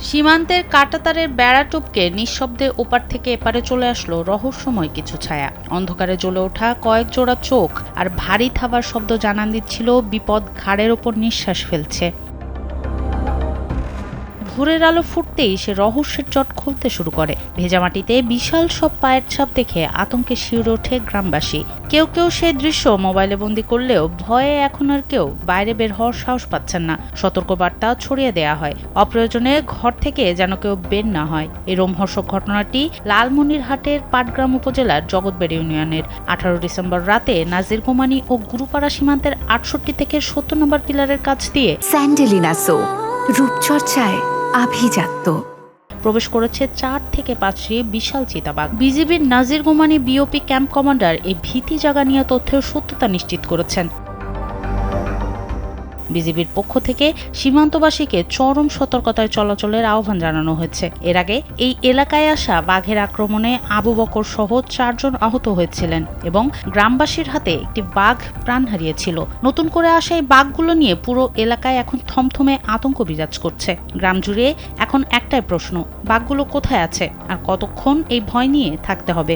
সীমান্তের কাঁটাতারের বেড়া টপকে নিঃশব্দে ওপার থেকে এপারে চলে আসলো রহস্যময় কিছু ছায়া। অন্ধকারে জ্বলে ওঠা কয়েক জোড়া চোখ আর ভারী থাবার শব্দ জানান দিচ্ছিল বিপদ ঘাড়ের ওপর নিঃশ্বাস ফেলছে। ভোরের আলো ফুটতেই সে রহস্যের জট খুলতে শুরু করে। ভেজা মাটিতে বিশাল সব পায়ের ছাপ দেখে আতঙ্কে শিউরে ওঠে গ্রামবাসী। কেউ কেউ সেই দৃশ্য মোবাইলে বন্দি করলেও ভয়ে এখন আর কেউ বাইরে বের হওয়ার সাহস পাচ্ছেন না। সতর্কবার্তা ছড়িয়ে দেয়া হয়, অপ্রয়োজনে ঘর থেকে যেন কেউ বের না হয়। এই রোমহর্ষক ঘটনাটি লালমনিরহাটের পাটগ্রাম উপজেলার জগৎবেড়ি ইউনিয়নের। 18 ডিসেম্বর রাতে নাজিরগোমানি ও গুরুপাড়া সীমান্তের 68 থেকে 70 নম্বর পিলারের কাছ দিয়ে স্যান্ডেলিনা সো রূপচর্চায় আভিজাত্য প্রবেশ করেছে 4 থেকে 5টি বিশাল চিতাবাঘ। বিজিবির নাজিরগোমানি বিওপি ক্যাম্প কমান্ডার এই ভীতি জাগানিয়া তথ্যের সত্যতা নিশ্চিত করেছেন। বিজিবির পক্ষ থেকে সীমান্তবাসীকে চরম সতর্কতায় চলাচলের আহ্বান জানানো হয়েছে। এর আগে এই এলাকায় আসা বাঘের আক্রমণে আবু বকর সহ 4 জন আহত হয়েছিলেন এবং গ্রামবাসীর হাতে একটি বাঘ প্রাণ হারিয়েছিল। নতুন করে আসা এই বাঘগুলো নিয়ে পুরো এলাকায় এখন থমথমে আতঙ্ক বিরাজ করছে। গ্রাম জুড়ে এখন একটাই প্রশ্ন, বাঘগুলো কোথায় আছে আর কতক্ষণ এই ভয় নিয়ে থাকতে হবে।